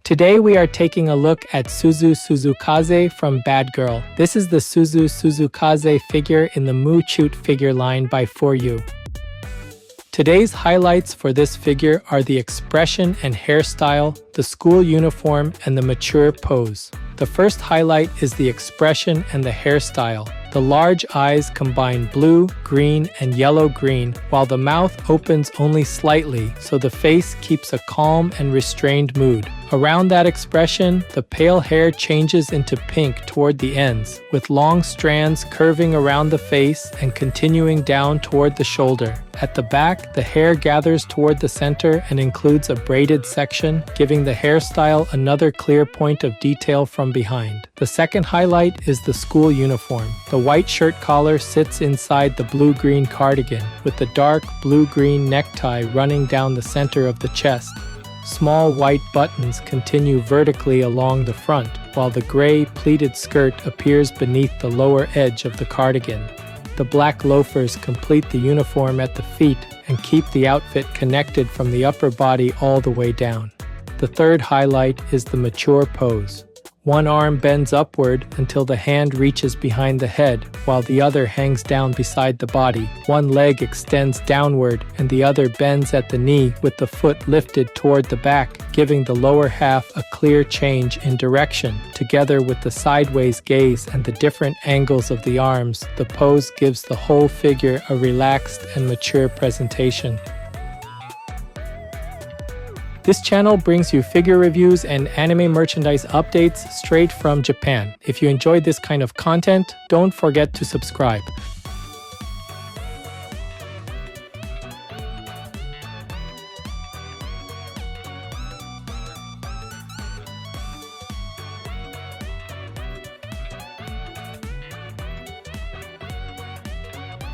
Today we are taking a look at Suzu Suzukaze from BADGIRL. This is the Suzu Suzukaze figure in the Muchute Figure line by FuRyu. Today's highlights for this figure are the expression and hairstyle, the school uniform, and the mature pose. The first highlight is the expression and the hairstyle. The large eyes combine blue, green, and yellow-green, while the mouth opens only slightly, so the face keeps a calm and restrained mood. Around that expression, the pale hair changes into pink toward the ends, with long strands curving around the face and continuing down toward the shoulder. At the back, the hair gathers toward the center and includes a braided section, giving the hairstyle another clear point of detail from behind. The second highlight is the school uniform. The white shirt collar sits inside the blue-green cardigan, with the dark blue-green necktie running down the center of the chest. Small white buttons continue vertically along the front, while the gray pleated skirt appears beneath the lower edge of the cardigan. The black loafers complete the uniform at the feet and keep the outfit connected from the upper body all the way down. The third highlight is the mature pose. One arm bends upward until the hand reaches behind the head, while the other hangs down beside the body. One leg extends downward and the other bends at the knee with the foot lifted toward the back, giving the lower half a clear change in direction. Together with the sideways gaze and the different angles of the arms, the pose gives the whole figure a relaxed and mature presentation. This channel brings you figure reviews and anime merchandise updates straight from Japan. If you enjoyed this kind of content, don't forget to subscribe.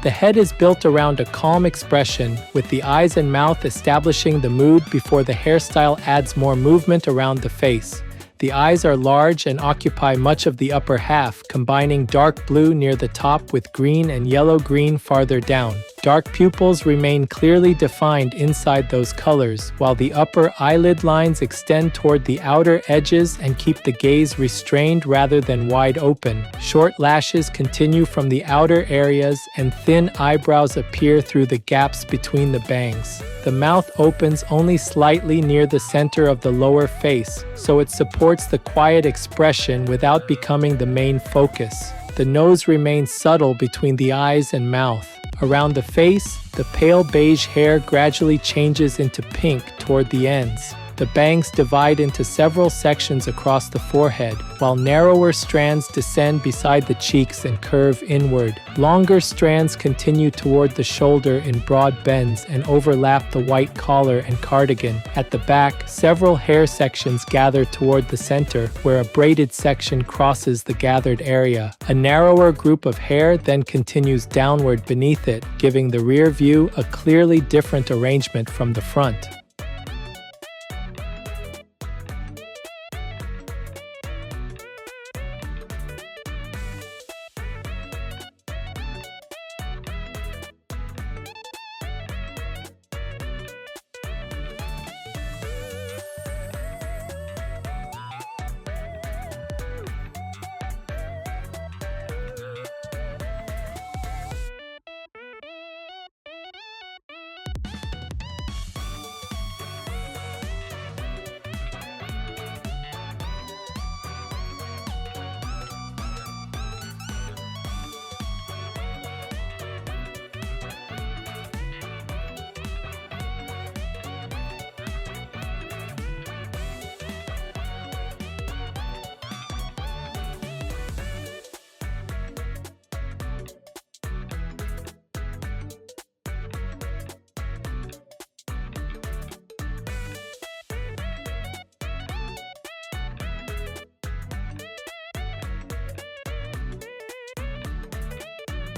The head is built around a calm expression, with the eyes and mouth establishing the mood before the hairstyle adds more movement around the face. The eyes are large and occupy much of the upper half, combining dark blue near the top with green and yellow-green farther down. Dark pupils remain clearly defined inside those colors, while the upper eyelid lines extend toward the outer edges and keep the gaze restrained rather than wide open. Short lashes continue from the outer areas, and thin eyebrows appear through the gaps between the bangs. The mouth opens only slightly near the center of the lower face, so it supports the quiet expression without becoming the main focus. The nose remains subtle between the eyes and mouth. Around the face, the pale beige hair gradually changes into pink toward the ends. The bangs divide into several sections across the forehead, while narrower strands descend beside the cheeks and curve inward. Longer strands continue toward the shoulder in broad bends and overlap the white collar and cardigan. At the back, several hair sections gather toward the center, where a braided section crosses the gathered area. A narrower group of hair then continues downward beneath it, giving the rear view a clearly different arrangement from the front.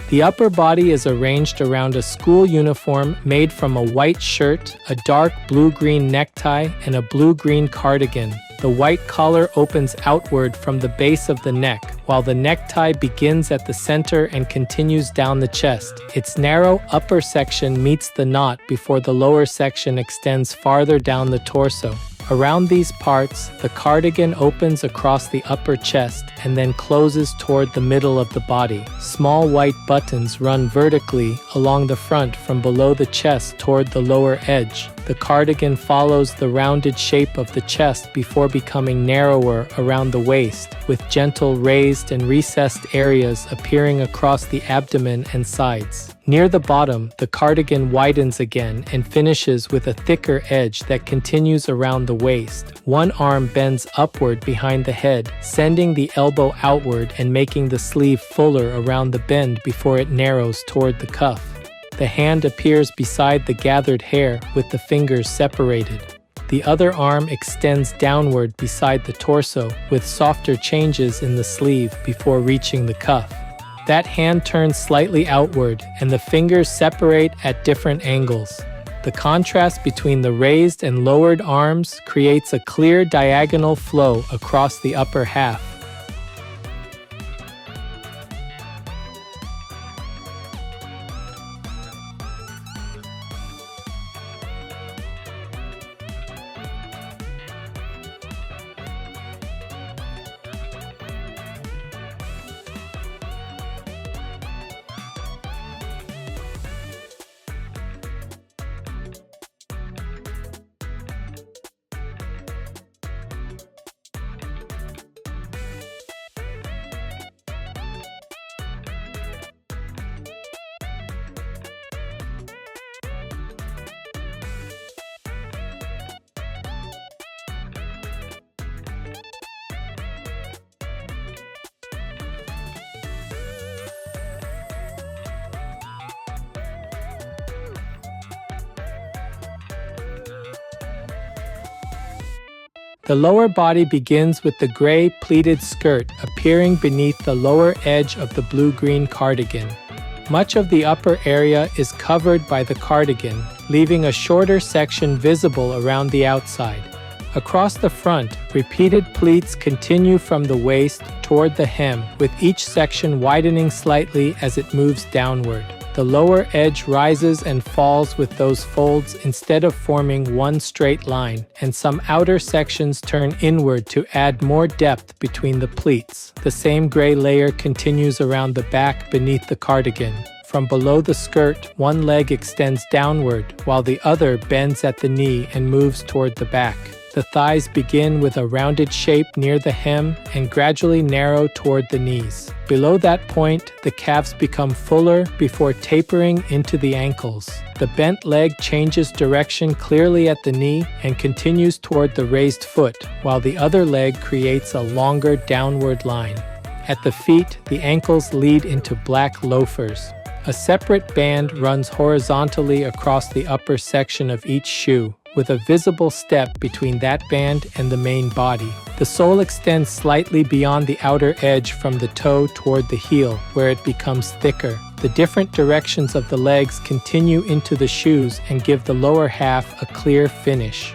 The upper body is arranged around a school uniform made from a white shirt, a dark blue-green necktie, and a blue-green cardigan. The white collar opens outward from the base of the neck, while the necktie begins at the center and continues down the chest. Its narrow upper section meets the knot before the lower section extends farther down the torso. Around these parts, the cardigan opens across the upper chest and then closes toward the middle of the body. Small white buttons run vertically along the front from below the chest toward the lower edge. The cardigan follows the rounded shape of the chest before becoming narrower around the waist, with gentle raised and recessed areas appearing across the abdomen and sides. Near the bottom, the cardigan widens again and finishes with a thicker edge that continues around the waist. One arm bends upward behind the head, sending the elbow outward and making the sleeve fuller around the bend before it narrows toward the cuff. The hand appears beside the gathered hair with the fingers separated. The other arm extends downward beside the torso with softer changes in the sleeve before reaching the cuff. That hand turns slightly outward and the fingers separate at different angles. The contrast between the raised and lowered arms creates a clear diagonal flow across the upper half. The lower body begins with the gray pleated skirt appearing beneath the lower edge of the blue-green cardigan. Much of the upper area is covered by the cardigan, leaving a shorter section visible around the outside. Across the front, repeated pleats continue from the waist toward the hem, with each section widening slightly as it moves downward. The lower edge rises and falls with those folds instead of forming one straight line, and some outer sections turn inward to add more depth between the pleats. The same gray layer continues around the back beneath the cardigan. From below the skirt, one leg extends downward, while the other bends at the knee and moves toward the back. The thighs begin with a rounded shape near the hem and gradually narrow toward the knees. Below that point, the calves become fuller before tapering into the ankles. The bent leg changes direction clearly at the knee and continues toward the raised foot, while the other leg creates a longer downward line. At the feet, the ankles lead into black loafers. A separate band runs horizontally across the upper section of each shoe, with a visible step between that band and the main body. The sole extends slightly beyond the outer edge from the toe toward the heel, where it becomes thicker. The different directions of the legs continue into the shoes and give the lower half a clear finish.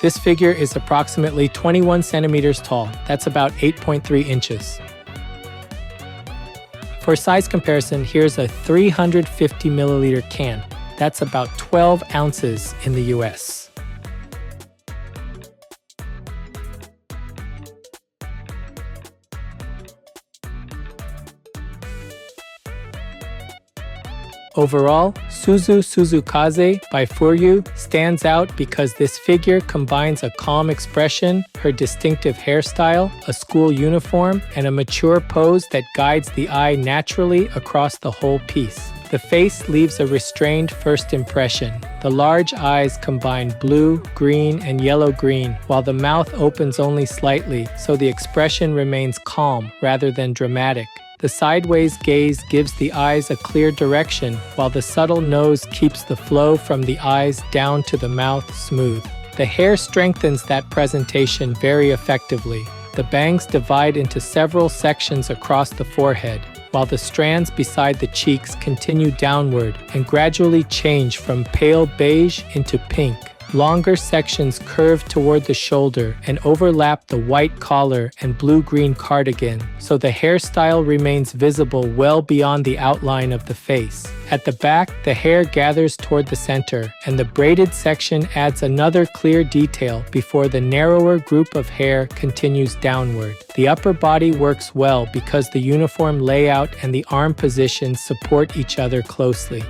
This figure is approximately 21 centimeters tall. That's about 8.3 inches. For size comparison, here's a 350 milliliter can. That's about 12 ounces in the US. Overall, Suzu Suzukaze by FuRyu stands out because this figure combines a calm expression, her distinctive hairstyle, a school uniform, and a mature pose that guides the eye naturally across the whole piece. The face leaves a restrained first impression. The large eyes combine blue, green, and yellow-green, while the mouth opens only slightly, so the expression remains calm rather than dramatic. The sideways gaze gives the eyes a clear direction, while the subtle nose keeps the flow from the eyes down to the mouth smooth. The hair strengthens that presentation very effectively. The bangs divide into several sections across the forehead, while the strands beside the cheeks continue downward and gradually change from pale beige into pink. Longer sections curve toward the shoulder and overlap the white collar and blue-green cardigan, so the hairstyle remains visible well beyond the outline of the face. At the back, the hair gathers toward the center, and the braided section adds another clear detail before the narrower group of hair continues downward. The upper body works well because the uniform layout and the arm positions support each other closely.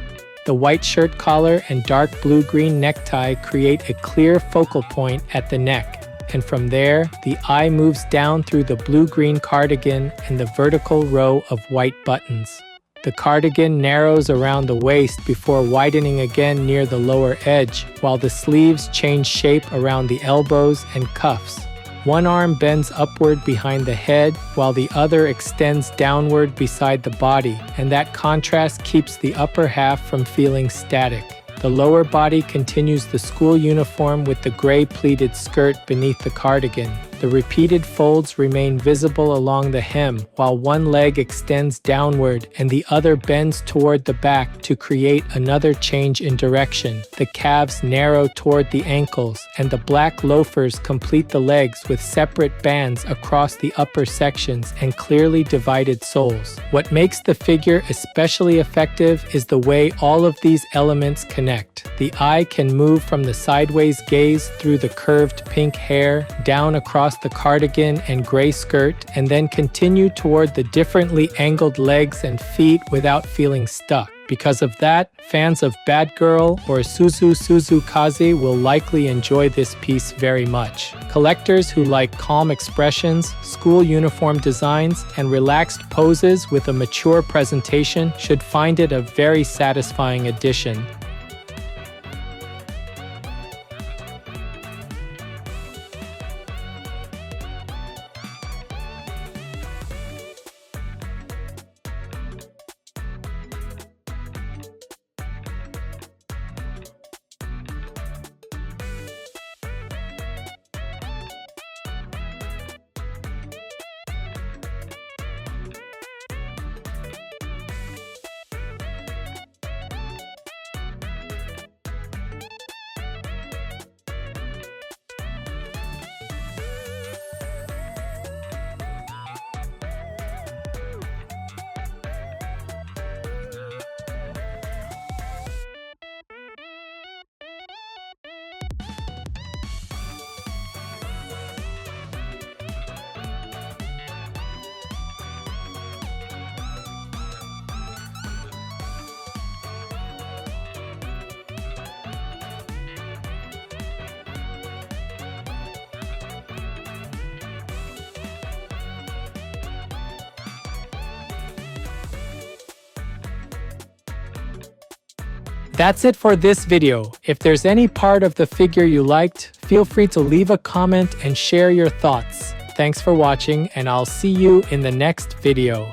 The white shirt collar and dark blue-green necktie create a clear focal point at the neck, and from there, the eye moves down through the blue-green cardigan and the vertical row of white buttons. The cardigan narrows around the waist before widening again near the lower edge, while the sleeves change shape around the elbows and cuffs. One arm bends upward behind the head, while the other extends downward beside the body, and that contrast keeps the upper half from feeling static. The lower body continues the school uniform with the gray pleated skirt beneath the cardigan. The repeated folds remain visible along the hem, while one leg extends downward and the other bends toward the back to create another change in direction. The calves narrow toward the ankles, and the black loafers complete the legs with separate bands across the upper sections and clearly divided soles. What makes the figure especially effective is the way all of these elements connect. The eye can move from the sideways gaze through the curved pink hair, down across the cardigan and gray skirt, and then continue toward the differently angled legs and feet without feeling stuck. Because of that, fans of BADGIRL or Suzu Suzukaze will likely enjoy this piece very much. Collectors who like calm expressions, school uniform designs, and relaxed poses with a mature presentation should find it a very satisfying addition. That's it for this video. If there's any part of the figure you liked, feel free to leave a comment and share your thoughts. Thanks for watching, and I'll see you in the next video.